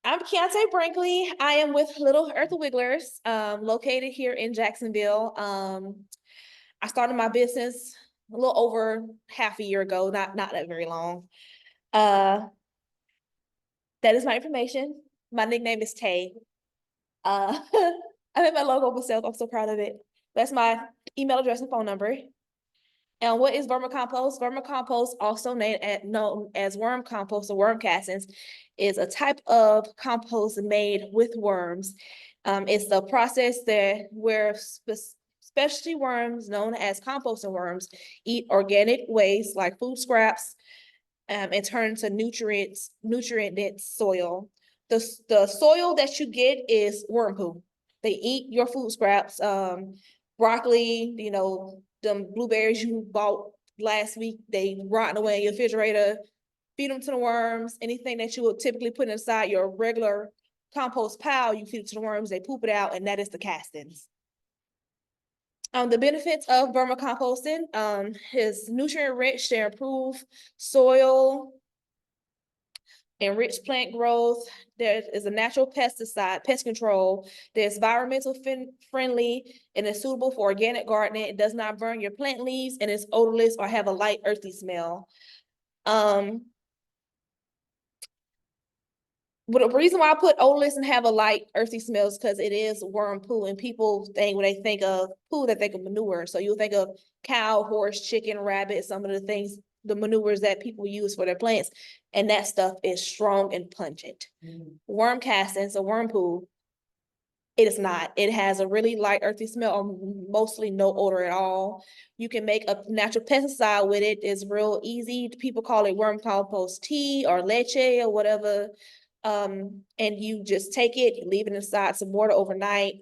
I'm Khiantia Brinkley. I am with Little Earth Wigglers, located here in Jacksonville. I started my business a little over half a year ago, not that very long. Uh, that is my information. My nickname is Tay. Uh, I made my logo myself. I'm so proud of it. That's my email address and phone number. And what is vermicompost? Vermicompost, also known as worm compost or worm castings, is a type of compost made with worms. It's the process that where specialty worms, known as composting worms, eat organic waste like food scraps, and turn into nutrient-dense soil. The soil that you get is worm poo. They eat your food scraps, broccoli, them blueberries you bought last week, they rotting away in your refrigerator. Feed them to the worms. Anything that you would typically put inside your regular compost pile, you feed it to the worms, they poop it out, and that is the castings. The benefits of vermicomposting is nutrient rich, they improve soil, enrich plant growth. There is a natural pesticide, pest control. There's environmental friendly and is suitable for organic gardening. It does not burn your plant leaves and it's odorless or have a light earthy smell. But the reason why I put odorless and have a light earthy smell is because it is worm poo, and people think when they think of poo, they think of manure. So you'll think of cow, horse, chicken, rabbit, some of the things, the manures that people use for their plants, and that stuff is strong and pungent. Worm castings, or worm poo, it is not. It has a really light earthy smell, or mostly no odor at all. You can make a natural pesticide with it. It's real easy. People call it worm compost tea or leche or whatever. And you just take it, you leave it inside some water overnight.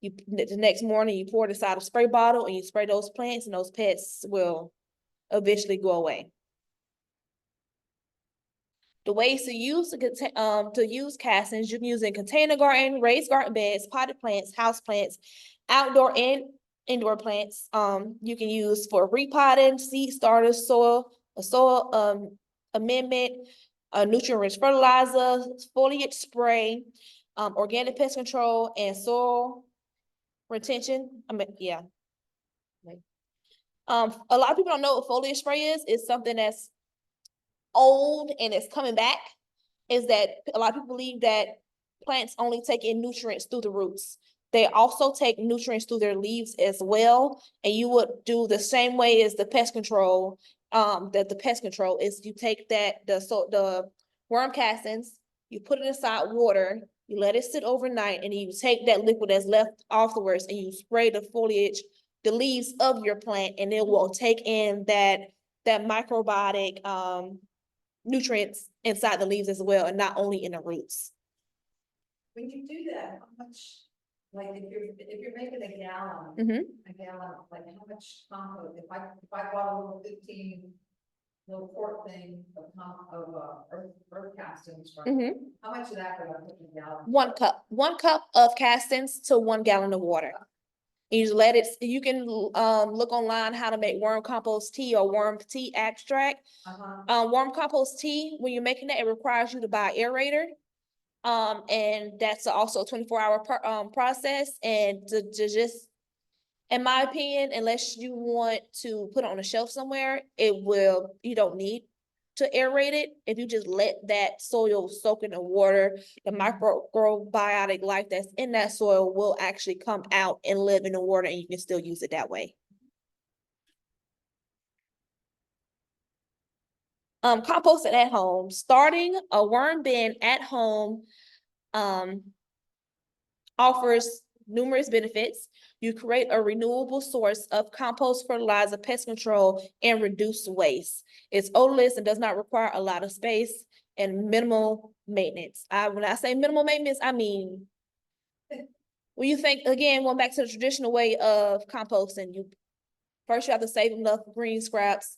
The next morning you pour it inside a spray bottle and you spray those plants, and those pests will eventually go away. The ways to use castings, you can use in container garden, raised garden beds, potted plants, house plants, outdoor and indoor plants. You can use for repotting, seed starters, soil amendment, nutrient-rich fertilizer, foliage spray, organic pest control, and soil retention. A lot of people don't know what foliage spray is. It's something that's old and it's coming back. Is that a lot of people believe that plants only take in nutrients through the roots. They also take nutrients through their leaves as well. And you would do the same way as the pest control. That the pest control is you take the worm castings, you put it inside water, you let it sit overnight, and you take that liquid that's left afterwards and you spray the foliage, the leaves of your plant, and it will take in that microbiotic nutrients inside the leaves as well, and not only in the roots. When you do that, how much, like if you're making a gallon, like how much compost? If I bought a little 15 little quart thing of earth castings, how much of that would I put in a gallon? 1 cup of castings to 1 gallon of water. You just let it. You can look online how to make worm compost tea or worm tea extract. Worm compost tea, when you're making that, it requires you to buy an aerator. And that's also a 24-hour process. And to just, in my opinion, unless you want to put it on a shelf somewhere, you don't need to aerate it. If you just let that soil soak in the water, the microbiotic life that's in that soil will actually come out and live in the water, and you can still use it that way. Composting at home. Starting a worm bin at home offers numerous benefits. You create a renewable source of compost, fertilizer, pest control, and reduce waste. It's odorless and does not require a lot of space and minimal maintenance. When I say minimal maintenance, I mean, when you think, again, going back to the traditional way of composting, you have to save enough green scraps.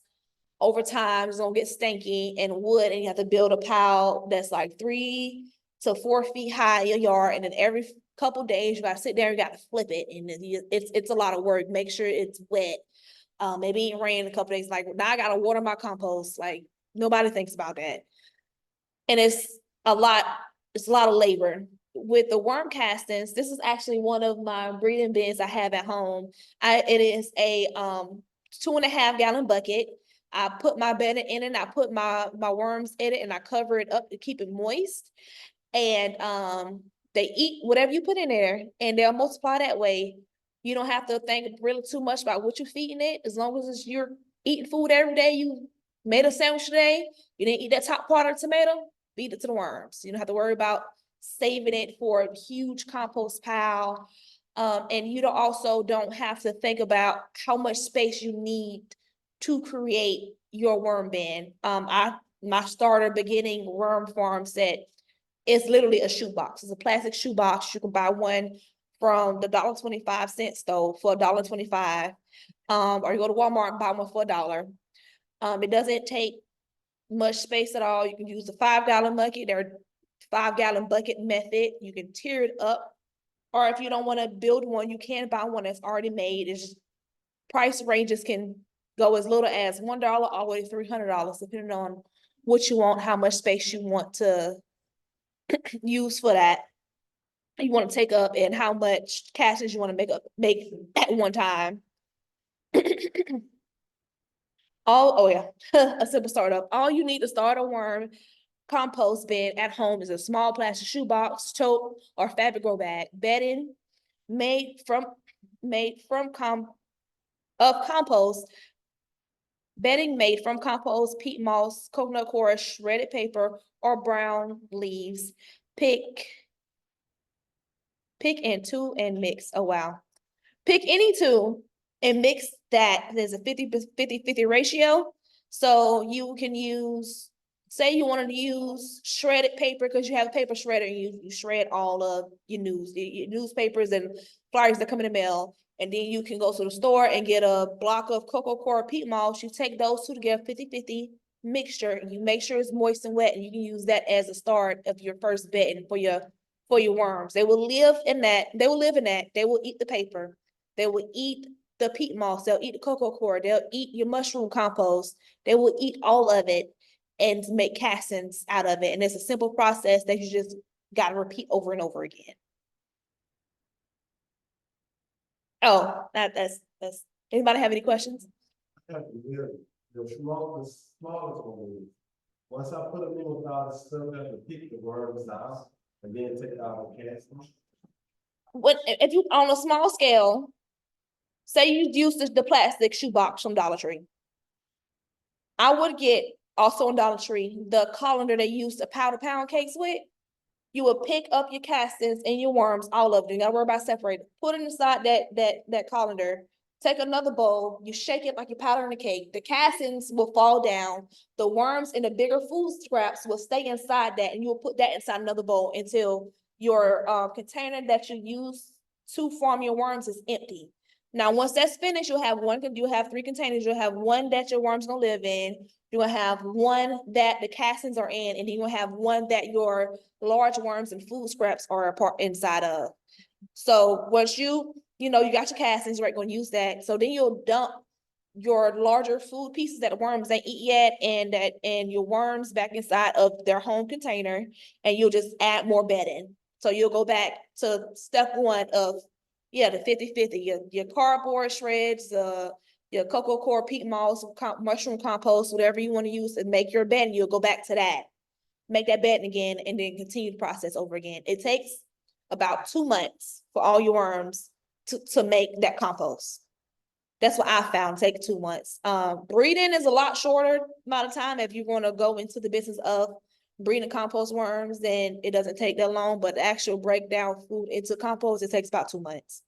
Over time, it's gonna get stinky and wood, and you have to build a pile that's like 3 to 4 feet high in your yard, and then every couple days you gotta sit there and you gotta flip it, and it's a lot of work. Make sure it's wet. Maybe it rained a couple days. Like, now I gotta water my compost. Like, nobody thinks about that, and it's a lot it's a lot of labor. With the worm castings, this is actually one of my breeding bins I have at home. It is a 2.5 gallon bucket. I put my bedding in it, I put my worms in it, and I cover it up to keep it moist. And they eat whatever you put in there, and they'll multiply that way. You don't have to think really too much about what you're feeding it. As long as you're eating food every day, you made a sandwich today, you didn't eat that top part of the tomato, feed it to the worms. You don't have to worry about saving it for a huge compost pile. And you also don't have to think about how much space you need to create your worm bin. My starter beginning worm farm set is literally a shoebox. It's a plastic shoebox. You can buy one from the $1.25 store for $1.25. Or you go to Walmart and buy one for $1. It doesn't take much space at all. You can use the 5-gallon bucket. There are 5-gallon bucket method. You can tear it up. Or if you don't want to build one, you can buy one that's already made. It's just, price ranges can go as little as $1 all the way to $300, depending on what you want, how much space you want to use for that. You want to take up, and how much castings you want to make at one time. Oh yeah, a simple startup. All you need to start a worm compost bin at home is a small plastic shoebox, tote, or fabric grow bag. Bedding made from compost. Bedding made from compost, peat moss, coconut coir, shredded paper, or brown leaves. Pick and two and mix. Oh wow. Pick any two and mix that. There's a 50-50 ratio. So you can use, say you wanted to use shredded paper because you have a paper shredder, and you shred all of your newspapers and flyers that come in the mail. And then you can go to the store and get a block of cocoa coir peat moss. You take those two together, 50-50 mixture, and you make sure it's moist and wet, and you can use that as a start of your first bedding for your worms. They will live in that. They will eat the paper. They will eat the peat moss. They'll eat the cocoa coir. They'll eat your mushroom compost. They will eat all of it and make castings out of it. And it's a simple process that you just got to repeat over and over again. Oh, that's, anybody have any questions? The smallest one is, once I put them in without the stuff, I have to pick the worms out and then take out the casting. What if you on a small scale, say you use the plastic shoebox from Dollar Tree. I would get also in Dollar Tree the colander they use to powder pound cakes with. You would pick up your castings and your worms, all of them. You gotta worry about separating. Put it inside that colander. Take another bowl, you shake it like you're powdering a cake. The castings will fall down. The worms and the bigger food scraps will stay inside that, and you'll put that inside another bowl until your container that you use to farm your worms is empty. Now, once that's finished, you'll have 3 containers. You'll have one that your worms gonna live in. You're gonna have one that the castings are in, and then you'll have one that your large worms and food scraps are inside of. So once you got your castings, you're gonna use that. So then you'll dump your larger food pieces that the worms ain't eat yet, and your worms back inside of their home container, and you'll just add more bedding. So you'll go back to step 1 of the 50-50, your cardboard shreds, your cocoa coir, peat moss, mushroom compost, whatever you want to use to make your bedding. You'll go back to that, make that bedding again, and then continue the process over again. It takes about 2 months for all your worms to make that compost. That's what I found, take 2 months. Breeding is a lot shorter amount of time. If you want to go into the business of breeding compost worms, then it doesn't take that long, but the actual breakdown food into compost, it takes about 2 months.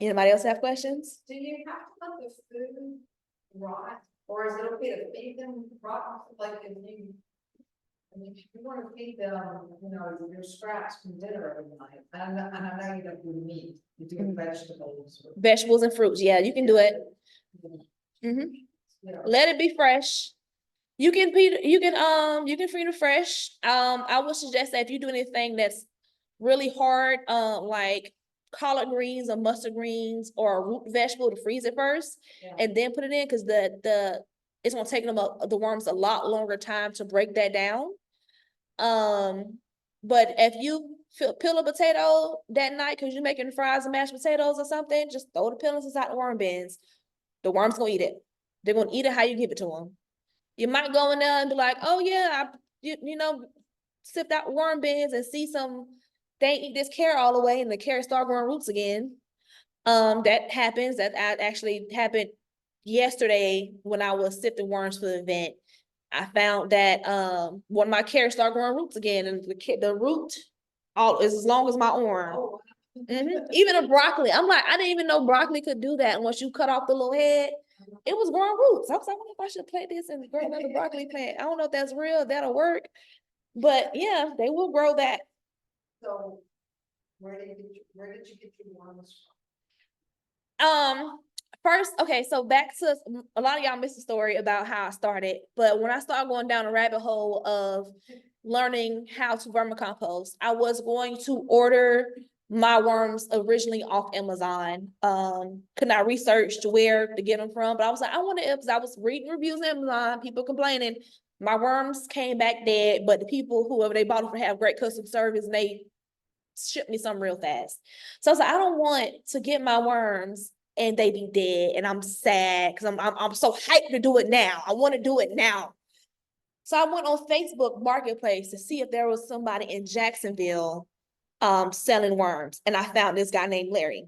Anybody else have questions? Do you have to let the food rot, or is it okay to feed them rot? Like if you want to feed them, your scraps from dinner every night, and I know you don't do meat, you do vegetables. Vegetables and fruits, yeah, you can do it. Let it be fresh. You can feed it fresh. I would suggest that if you do anything that's really hard, like collard greens or mustard greens or a root vegetable, to freeze it first and then put it in, because it's gonna take the worms a lot longer time to break that down. But if you peel a potato that night because you're making fries and mashed potatoes or something, just throw the peelings inside the worm bins. The worms gonna eat it. They're gonna eat it how you give it to them. You might go in there and be like, oh yeah, you know, sift out worm bins and see they ain't eat this carrot all the way and the carrot start growing roots again. That happens. That actually happened yesterday when I was sifting worms for the event. I found that one of my carrots started growing roots again, and the root all is as long as my arm. Oh, Even a broccoli, I'm like, I didn't even know broccoli could do that. And once you cut off the little head, it was growing roots. I was like, I wonder if I should plant this and grow another broccoli plant. I don't know if that's real, that'll work. But yeah, they will grow that. so where did you get your worms First, okay, so back to a lot of y'all missed the story about how I started, but when I started going down a rabbit hole of learning how to vermicompost, I was going to order my worms originally off Amazon. Could not research to where to get them from, but I was like, I wonder if, because I was reading reviews on Amazon, people complaining, my worms came back dead, but the people, whoever they bought it for, have great customer service, and they shipped me some real fast. So I was like, I don't want to get my worms and they be dead, and I'm sad because I'm so hyped to do it now. I want to do it now. So I went on Facebook Marketplace to see if there was somebody in Jacksonville selling worms, and I found this guy named Larry.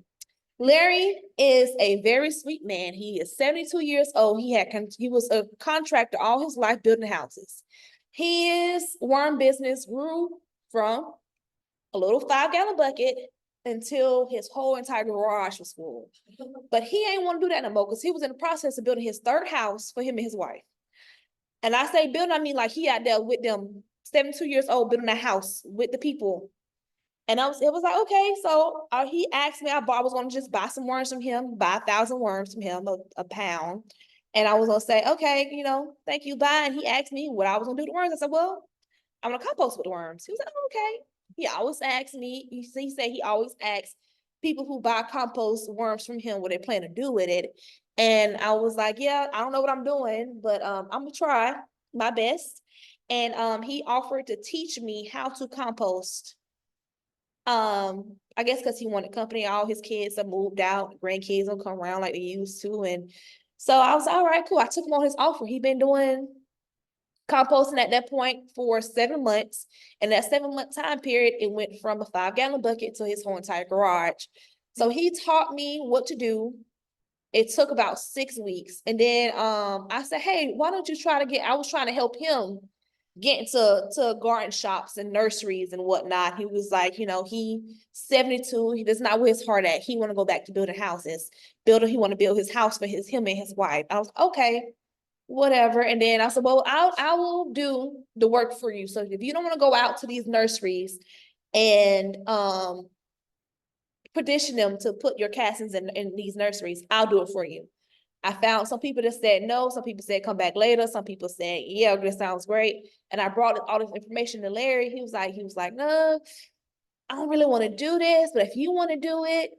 Larry is a very sweet man. He is 72 years old. He was a contractor all his life building houses. His worm business grew from a little 5-gallon bucket until his whole entire garage was full. But he ain't want to do that no more because he was in the process of building his third house for him and his wife. And I say building, I mean like he out there with them, 72 years old, building a house with the people. And it was like, okay, so he asked me, I was going to just buy some worms from him, buy 1,000 worms from him, a pound. And I was going to say, okay, thank you, bye. And he asked me what I was going to do with the worms. I said, well, I'm going to compost with the worms. He was like, oh, okay. He always asks me, he said he always asks people who buy compost worms from him what they plan to do with it. And I was like, yeah, I don't know what I'm doing, but I'm gonna try my best. And he offered to teach me how to compost. I guess because he wanted company, all his kids have moved out, grandkids will come around like they used to. And so I was like, all right, cool. I took him on his offer. He'd been doing composting at that point for 7 months. And that 7-month time period, it went from a 5-gallon bucket to his whole entire garage. So he taught me what to do. It took about 6 weeks. And then I said, hey, why don't you I was trying to help him get into garden shops and nurseries and whatnot. He was like, he 72, that's not where his heart at. He want to go back to building houses. He want to build his house for him and his wife. I was okay, whatever. And then I said, well, I will do the work for you. So if you don't want to go out to these nurseries and petition them to put your castings in these nurseries, I'll do it for you. I found some people that said no, some people said come back later, some people said, yeah, this sounds great. And I brought all this information to Larry. He was like, no, I don't really want to do this, but if you want to do it,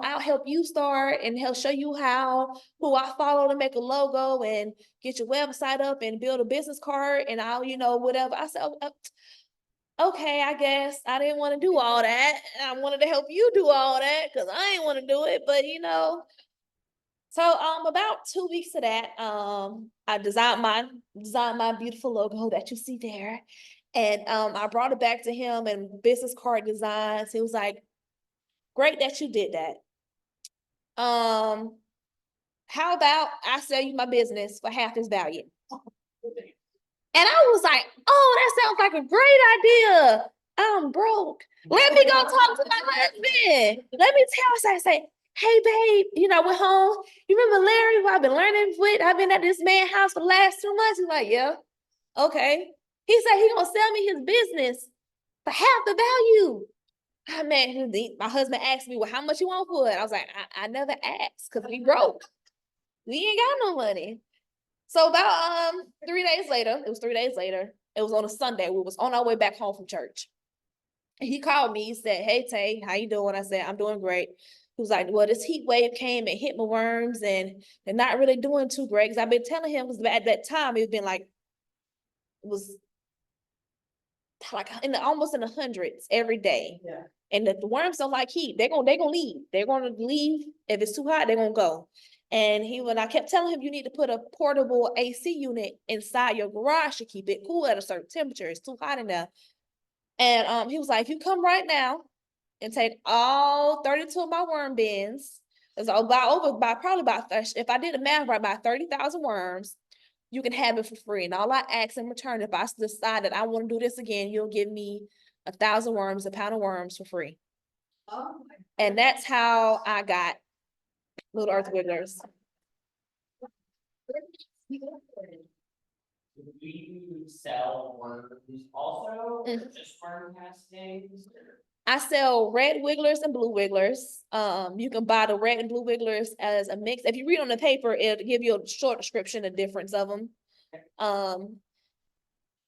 I'll help you start and help show you who I follow to make a logo and get your website up and build a business card, and I'll, whatever. I said, okay, I guess I didn't want to do all that. I wanted to help you do all that because I didn't want to do it, but So about 2 weeks of that, I designed my beautiful logo that you see there. And I brought it back to him and business card designs. He was like, great that you did that. How about I sell you my business for half its value? And I was like, oh, that sounds like a great idea. I'm broke. Let me go talk to my husband. Let me tell say, hey, babe, we're home. You remember Larry, who I've been learning with? I've been at this man's house for the last 2 months. He's like, yeah, okay. He said he's going to sell me his business for half the value. My husband asked me, well, how much you want for it? I was like, I never asked because we broke. We ain't got no money. So about 3 days later, it was 3 days later, it was on a Sunday. We was on our way back home from church. He called me, he said, hey, Tay, how you doing? I said, I'm doing great. He was like, well, this heat wave came and hit my worms and they're not really doing too great. Because I've been telling him, because at that time, it was like almost in the hundreds every day. Yeah. And the worms don't like heat. They're gonna leave. They're gonna leave. If it's too hot, they're gonna go. And when I kept telling him, you need to put a portable AC unit inside your garage to keep it cool at a certain temperature. It's too hot in there. And he was like, if you come right now and take all 32 of my worm bins, it's probably about, if I did the math right, about 30,000 worms, you can have it for free. And all I ask in return, if I decide that I want to do this again, you'll give me 1,000 worms, a pound of worms for free. Oh my. And that's how I got Little Earth Wigglers. Do you sell worms also, or Mhm. just worm castings? I sell red wigglers and blue wigglers. You can buy the red and blue wigglers as a mix. If you read on the paper, it'll give you a short description, the difference of them.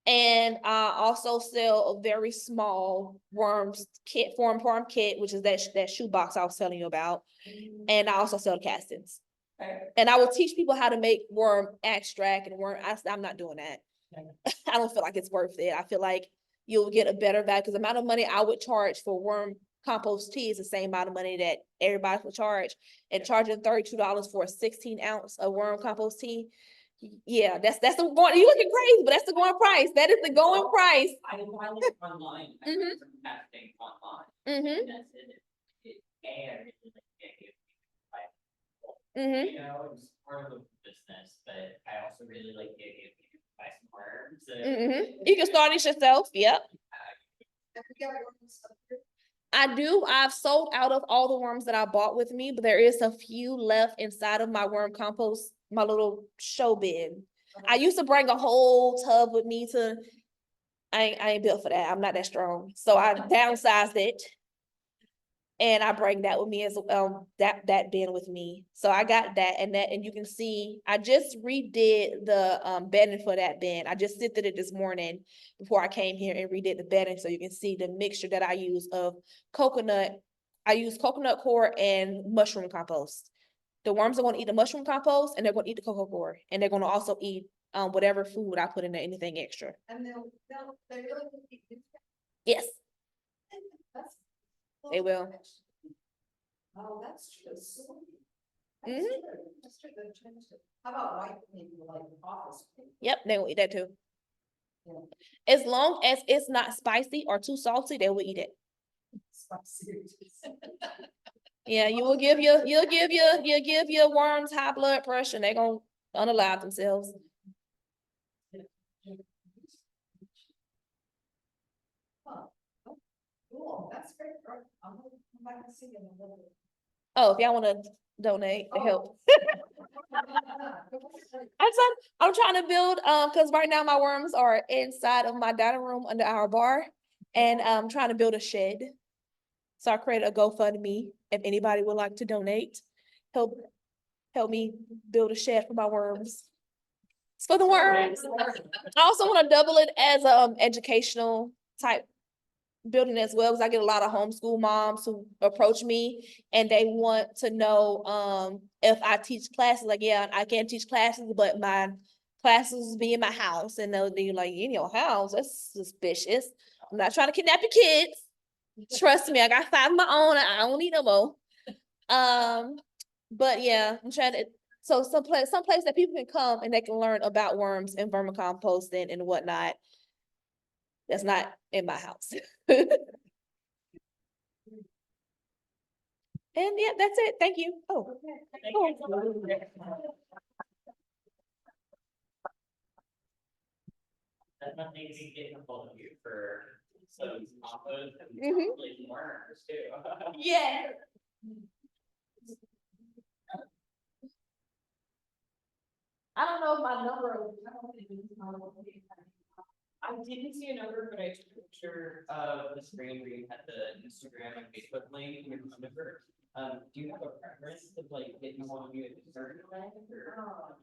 And I also sell a very small worms kit, farm kit, which is that shoe box I was telling you about. And I also sell castings. Okay. And I will teach people how to make worm extract and I'm not doing that. I don't feel like it's worth it. I feel like you'll get a better value because the amount of money I would charge for worm compost tea is the same amount of money that everybody would charge. And charging $32 for a 16-ounce of worm compost tea. Yeah, that's the going. You looking crazy, but that's the going price. That is the going price. I look online. I Mhm. some casting online. Mm-hmm. And that's it. And Mm-hmm. you know, it's part of the business, but I also really like the idea of you can buy some worms. Mm-hmm. You can start it yourself. Yep. Have you got worms up here? I do. I've sold out of all the worms that I bought with me, but there is a few left inside of my worm compost, my little show bin. I used to bring a whole tub with me to, I ain't built for that. I'm not that strong. So I downsized it. And I bring that with me as that bin with me. So I got that and you can see I just redid the bedding for that bin. I just sifted it this morning before I came here and redid the bedding so you can see the mixture that I use of coconut. I use coconut core and mushroom compost. The worms are going to eat the mushroom compost and they're going to eat the coconut core and they're going to also eat whatever food I put in there, anything extra. And they really will keep it. Yes, That's. they will. Oh, that's true. That's Mhm. true. That's true. They've changed it. How about white people like office people? Yep, they will eat that too. Yeah. As long as it's not spicy or too salty, they will eat it. Spicy. Yeah, you'll give your worms high blood pressure and they're gonna unalive themselves. Huh. Oh, cool. That's great. Right. I'm gonna come back and see you in a little bit. Oh, if y'all wanna donate to help. Oh. I'm trying to build, cause right now my worms are inside of my dining room under our bar. And I'm trying to build a shed. So I created a GoFundMe if anybody would like to donate. Help me build a shed for my worms. It's for the worms. I also want to double it as educational type building as well, because I get a lot of homeschool moms who approach me and they want to know if I teach classes. Like, yeah, I can't teach classes, but my classes be in my house. And they'll be like, in your house? That's suspicious. I'm not trying to kidnap your kids. Trust me, I got 5 of my own. I don't need no more. But yeah, I'm trying to. So some place that people can come and they can learn about worms and vermicomposting and whatnot. That's not in my house. And yeah, that's it. Thank you. Oh, That's nothing to get a hold of you for some compost and Mhm. probably worms too. yeah. I don't know if my number. I didn't see a number, but I took a picture of the screen where you had the Instagram and Facebook link and your phone number. Do you have a preference of like getting one of you at a certain rank or?